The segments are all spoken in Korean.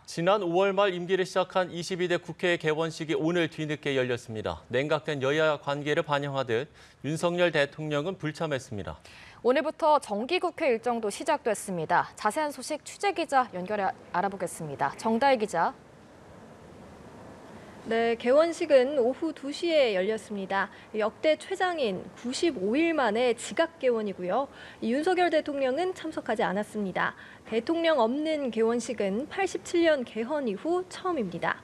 지난 5월 말 임기를 시작한 22대 국회 개원식이 오늘 뒤늦게 열렸습니다. 냉각된 여야 관계를 반영하듯 윤석열 대통령은 불참했습니다. 오늘부터 정기국회 일정도 시작됐습니다. 자세한 소식 취재기자 연결해 알아보겠습니다. 정다희 기자. 네, 개원식은 오후 2시에 열렸습니다. 역대 최장인 95일 만에 지각 개원이고요. 윤석열 대통령은 참석하지 않았습니다. 대통령 없는 개원식은 87년 개헌 이후 처음입니다.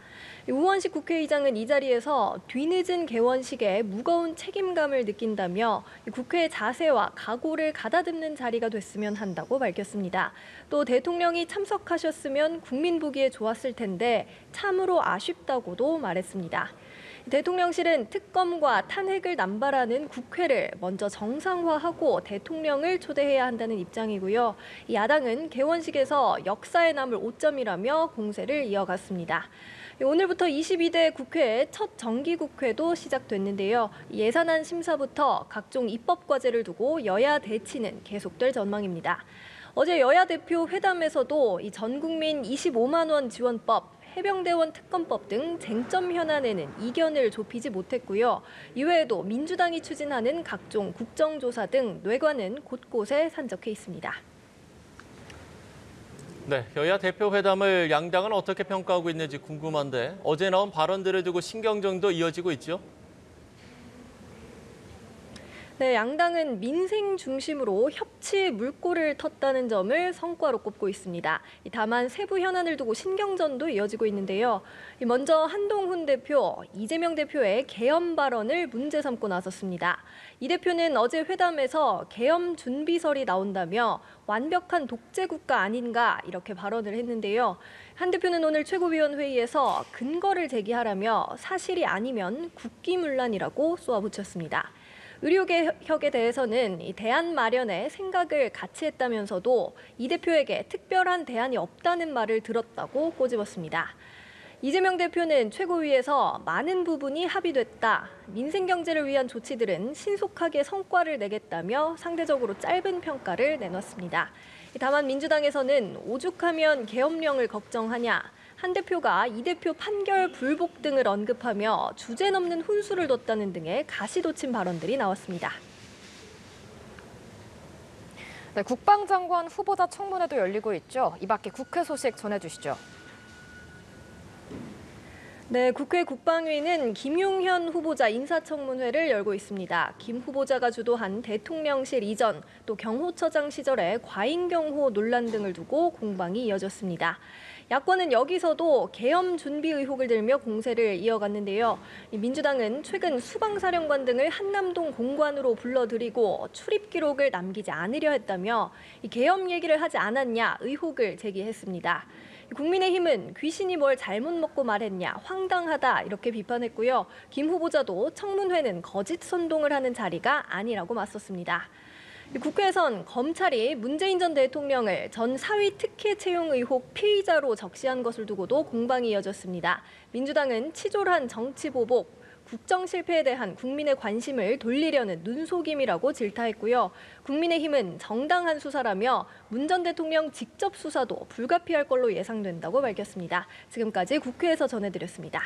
우원식 국회의장은 이 자리에서 뒤늦은 개원식에 무거운 책임감을 느낀다며 국회의 자세와 각오를 가다듬는 자리가 됐으면 한다고 밝혔습니다. 또 대통령이 참석하셨으면 국민 보기에 좋았을 텐데 참으로 아쉽다고도 말했습니다. 대통령실은 특검과 탄핵을 남발하는 국회를 먼저 정상화하고 대통령을 초대해야 한다는 입장이고요. 야당은 개원식에서 역사에 남을 오점이라며 공세를 이어갔습니다. 오늘부터 22대 국회의 첫 정기국회도 시작됐는데요. 예산안 심사부터 각종 입법 과제를 두고 여야 대치는 계속될 전망입니다. 어제 여야 대표 회담에서도 이 전국민 25만 원 지원법, 해병대원 특검법 등 쟁점 현안에는 이견을 좁히지 못했고요. 이외에도 민주당이 추진하는 각종 국정조사 등 뇌관은 곳곳에 산적해 있습니다. 네, 여야 대표 회담을 양당은 어떻게 평가하고 있는지 궁금한데 어제 나온 발언들을 두고 신경전도 이어지고 있죠? 네, 양당은 민생 중심으로 협치 물꼬를 텄다는 점을 성과로 꼽고 있습니다. 다만 세부 현안을 두고 신경전도 이어지고 있는데요. 먼저 한동훈 대표, 이재명 대표의 계엄 발언을 문제 삼고 나섰습니다. 이 대표는 어제 회담에서 계엄 준비설이 나온다며 완벽한 독재 국가 아닌가 이렇게 발언을 했는데요. 한 대표는 오늘 최고위원회의에서 근거를 제기하라며 사실이 아니면 국기문란이라고 쏘아붙였습니다. 의료개혁에 대해서는 대안 마련에 생각을 같이 했다면서도 이 대표에게 특별한 대안이 없다는 말을 들었다고 꼬집었습니다. 이재명 대표는 최고위에서 많은 부분이 합의됐다. 민생 경제를 위한 조치들은 신속하게 성과를 내겠다며 상대적으로 짧은 평가를 내놨습니다. 다만 민주당에서는 오죽하면 계엄령을 걱정하냐. 한 대표가 이 대표 판결 불복 등을 언급하며 주제 넘는 훈수를 뒀다는 등의 가시돋친 발언들이 나왔습니다. 네, 국방장관 후보자 청문회도 열리고 있죠. 이 밖에 국회 소식 전해주시죠. 네, 국회 국방위는 김용현 후보자 인사청문회를 열고 있습니다. 김 후보자가 주도한 대통령실 이전, 또 경호처장 시절의 과잉경호 논란 등을 두고 공방이 이어졌습니다. 야권은 여기서도 계엄 준비 의혹을 들며 공세를 이어갔는데요. 민주당은 최근 수방사령관 등을 한남동 공관으로 불러들이고 출입 기록을 남기지 않으려 했다며 계엄 얘기를 하지 않았냐 의혹을 제기했습니다. 국민의힘은 귀신이 뭘 잘못 먹고 말했냐, 황당하다 이렇게 비판했고요. 김 후보자도 청문회는 거짓 선동을 하는 자리가 아니라고 맞섰습니다. 국회에선 검찰이 문재인 전 대통령을 전 사위 특혜 채용 의혹 피의자로 적시한 것을 두고도 공방이 이어졌습니다. 민주당은 치졸한 정치 보복, 국정 실패에 대한 국민의 관심을 돌리려는 눈속임이라고 질타했고요. 국민의힘은 정당한 수사라며 문 전 대통령 직접 수사도 불가피할 걸로 예상된다고 밝혔습니다. 지금까지 국회에서 전해드렸습니다.